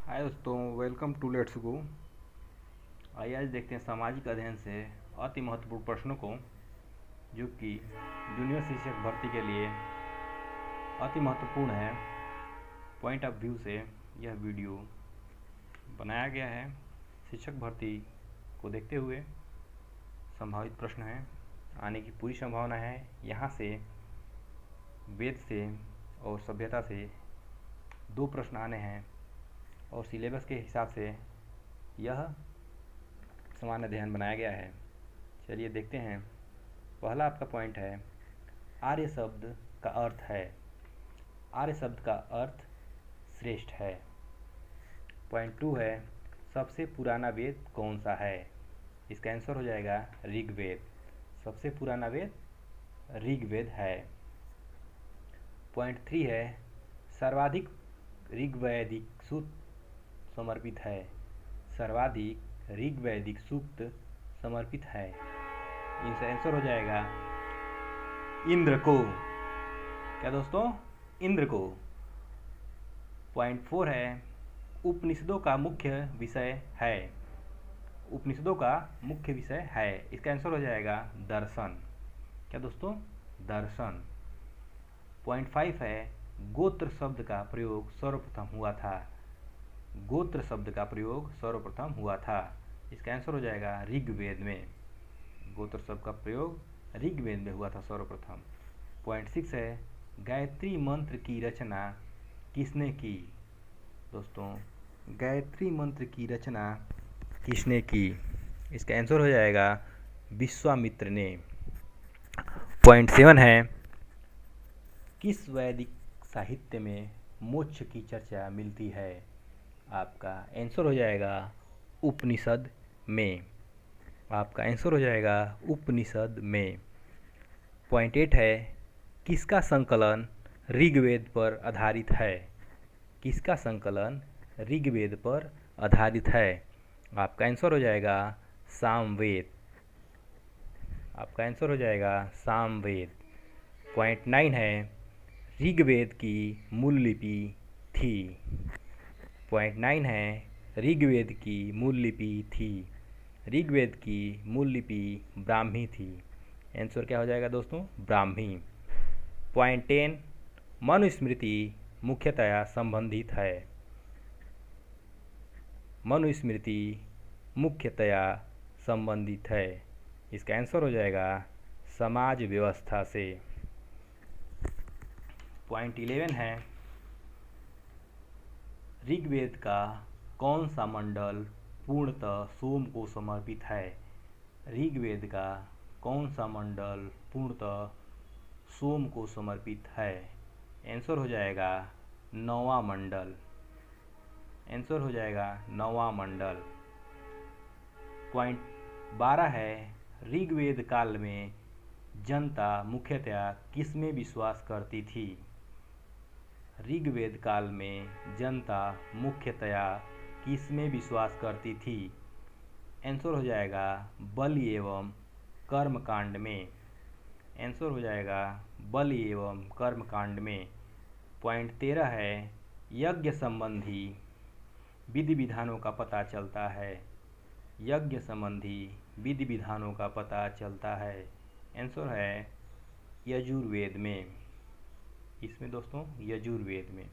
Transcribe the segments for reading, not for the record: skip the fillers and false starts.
हाय दोस्तों, welcome to let's go. आइए आज देखते हैं सामाजिक अध्ययन से अति महत्वपूर्ण प्रश्नों को, जो कि जूनियर शिक्षक भर्ती के लिए अति महत्वपूर्ण है। पॉइंट ऑफ व्यू से यह वीडियो बनाया गया है। शिक्षक भर्ती को देखते हुए संभावित प्रश्न हैं, आने की पूरी संभावना है। यहाँ से वेद से और सभ्यता से 2 प्रश्न आने हैं और सिलेबस के हिसाब से यह समान अध्ययन बनाया गया है। चलिए देखते हैं। पहला आपका पॉइंट है, आर्य शब्द का अर्थ है। आर्य शब्द का अर्थ श्रेष्ठ है। पॉइंट 2 है, सबसे पुराना वेद कौन सा है? इसका आंसर हो जाएगा ऋग्वेद। सबसे पुराना वेद ऋग्वेद है। पॉइंट 3 है, सर्वाधिक ऋग्वैदिक सूक्त समर्पित है। सर्वाधिक ऋग्वैदिक सूक्त समर्पित है। इनसे आंसर हो जाएगा इंद्र को। क्या दोस्तों? इंद्र को। पॉइंट 4 है, उपनिषदों का मुख्य विषय है। उपनिषदों का मुख्य विषय है। इसका आंसर हो जाएगा दर्शन। क्या दोस्तों? दर्शन। पॉइंट 5 है, गोत्र शब्द का प्रयोग सर्वप्रथम हुआ था। गोत्र शब्द का प्रयोग सर्वप्रथम हुआ था। इसका आंसर हो जाएगा ऋग्वेद में। गोत्र शब्द का प्रयोग ऋग्वेद में हुआ था सर्वप्रथम। पॉइंट 6 है, गायत्री मंत्र की रचना किसने की? दोस्तों, गायत्री मंत्र की रचना किसने की? इसका आंसर हो जाएगा विश्वामित्र ने। पॉइंट 7 है, किस वैदिक साहित्य में मोक्ष की चर्चा मिलती है? आपका आंसर हो जाएगा उपनिषद में। आपका आंसर हो जाएगा उपनिषद में। पॉइंट 8 है, किसका संकलन ऋग्वेद पर आधारित है? किसका संकलन ऋग्वेद पर आधारित है? आपका आंसर हो जाएगा सामवेद। आपका आंसर हो जाएगा सामवेद। पॉइंट 9 है, ऋग्वेद की मूल लिपि थी। पॉइंट 9 है, ऋग्वेद की मूल लिपि थी। ऋग्वेद की मूल लिपि ब्राह्मी थी। आंसर क्या हो जाएगा दोस्तों? ब्राह्मी। पॉइंट 10, मनुस्मृति मुख्यतया संबंधित है। मनुस्मृति मुख्यतया संबंधित है। इसका आंसर हो जाएगा समाज व्यवस्था से। पॉइंट 11 है, ऋग्वेद का कौन सा मंडल पूर्णतः सोम को समर्पित है? ऋग्वेद का कौन सा मंडल पूर्णतः सोम को समर्पित है? आंसर हो जाएगा 9वां मंडल। आंसर हो जाएगा 9वां मंडल। पॉइंट 12 है, ऋग्वेद काल में जनता मुख्यतया किसमें विश्वास करती थी? ऋग्वेद काल में जनता मुख्यतया किसमें विश्वास करती थी? आंसर हो जाएगा बलि एवं कर्मकांड में। आंसर हो जाएगा बलि एवं कर्मकांड में। पॉइंट 13 है, यज्ञ संबंधी विधि विधानों का पता चलता है। यज्ञ संबंधी विधि विधानों का पता चलता है। आंसर है यजुर्वेद में। इसमें दोस्तों यजुर्वेद में।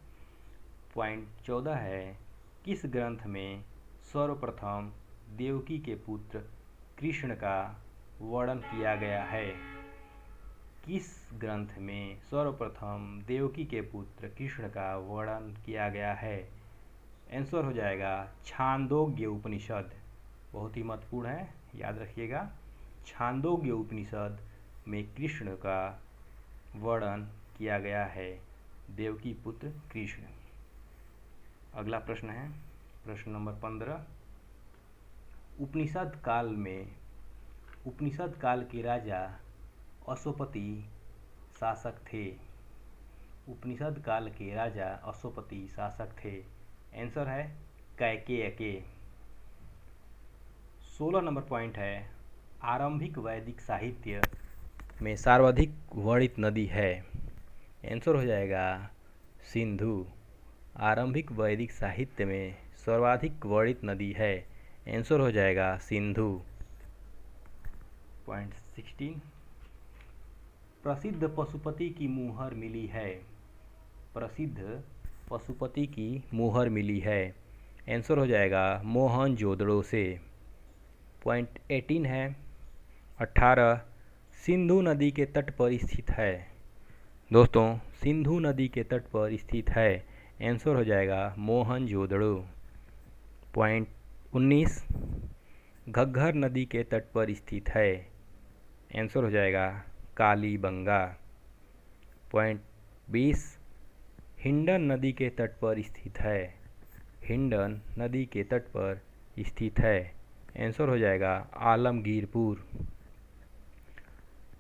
पॉइंट 14 है, किस ग्रंथ में सर्वप्रथम देवकी के पुत्र कृष्ण का वर्णन किया गया है? किस ग्रंथ में सर्वप्रथम देवकी के पुत्र कृष्ण का वर्णन किया गया है? आंसर हो जाएगा छांदोग्य उपनिषद। बहुत ही महत्वपूर्ण है, याद रखिएगा। छांदोग्य उपनिषद में कृष्ण का वर्णन किया गया है, देवकी पुत्र कृष्ण। अगला प्रश्न है प्रश्न नंबर 15। उपनिषद काल के राजा अश्वपति शासक थे। उपनिषद काल के राजा अश्वपति शासक थे। आंसर है कैकेय के। 16 नंबर पॉइंट है, आरंभिक वैदिक साहित्य में सर्वाधिक वर्णित नदी है। आंसर हो जाएगा सिंधु। आरंभिक वैदिक साहित्य में सर्वाधिक वर्णित नदी है? आंसर हो जाएगा सिंधु। पॉइंट 16, प्रसिद्ध पशुपति की मुहर मिली है? प्रसिद्ध पशुपति की मुहर मिली है? आंसर हो जाएगा मोहनजोदड़ो से। पॉइंट 18 है, 18, सिंधु नदी के तट पर स्थित है? दोस्तों सिंधु नदी के तट पर स्थित है, आंसर हो जाएगा मोहनजोदड़ो। पॉइंट 19, घग्घर नदी के तट पर स्थित है? आंसर हो जाएगा कालीबंगा। पॉइंट 20, हिंडन नदी के तट पर स्थित है? हिंडन नदी के तट पर स्थित है, आंसर हो जाएगा आलमगीरपुर।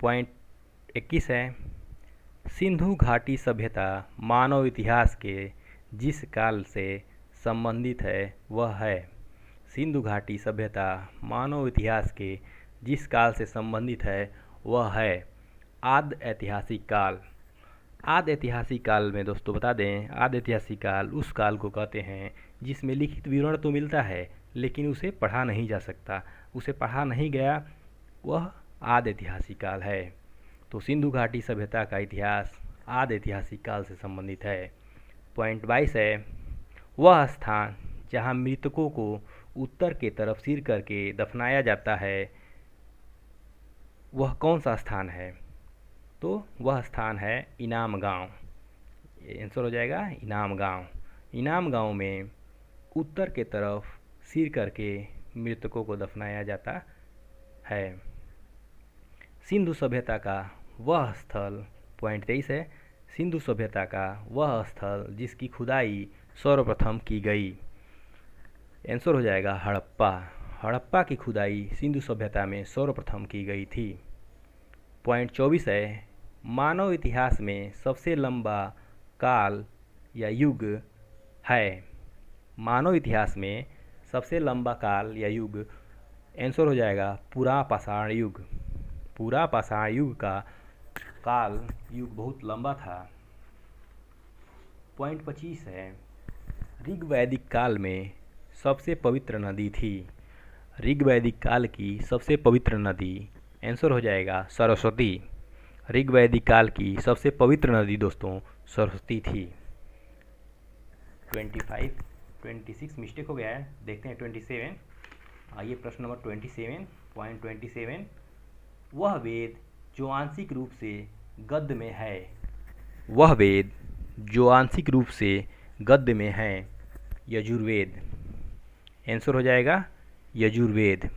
पॉइंट 21 है, सिंधु घाटी सभ्यता मानव इतिहास के जिस काल से संबंधित है वह है? सिंधु घाटी सभ्यता मानव इतिहास के जिस काल से संबंधित है वह है आदि ऐतिहासिक काल। आदि ऐतिहासिक काल में दोस्तों बता दें, आदि ऐतिहासिक काल उस काल को कहते हैं जिसमें लिखित विवरण तो मिलता है लेकिन उसे पढ़ा नहीं जा सकता, उसे पढ़ा नहीं गया, वह आदि ऐतिहासिक काल है। तो सिंधु घाटी सभ्यता का इतिहास आदि ऐतिहासिक काल से संबंधित है। पॉइंट 22 है, वह स्थान जहाँ मृतकों को उत्तर के तरफ सिर करके दफनाया जाता है वह कौन सा स्थान है? तो वह स्थान है इनाम गांव। आंसर हो जाएगा इनाम गांव। इनाम गांव में उत्तर के तरफ सिर करके मृतकों को दफनाया जाता है। सिंधु सभ्यता का वह स्थल, पॉइंट 23 है, सिंधु सभ्यता का वह स्थल जिसकी खुदाई सर्वप्रथम की गई? आंसर हो जाएगा हड़प्पा। हड़प्पा की खुदाई सिंधु सभ्यता में सर्वप्रथम की गई थी। पॉइंट 24 है, मानव इतिहास में सबसे लंबा काल या युग है? मानव इतिहास में सबसे लंबा काल या युग, आंसर हो जाएगा पुरा पाषाण युग। पुरा पाषाण युग का काल युग बहुत लंबा था। पॉइंट 25 है, ऋग्वैदिक काल में सबसे पवित्र नदी थी? ऋग्वैदिक काल की सबसे पवित्र नदी, आंसर हो जाएगा सरस्वती। ऋग्वैदिक काल की सबसे पवित्र नदी दोस्तों सरस्वती थी। 25, 26 मिस्टेक हो गया है, देखते हैं 27। आइए प्रश्न नंबर 27, पॉइंट 27, वह वेद जो आंशिक रूप से गद्य में है? वह वेद जो आंशिक रूप से गद्य में है? यजुर्वेद। आंसर हो जाएगा यजुर्वेद।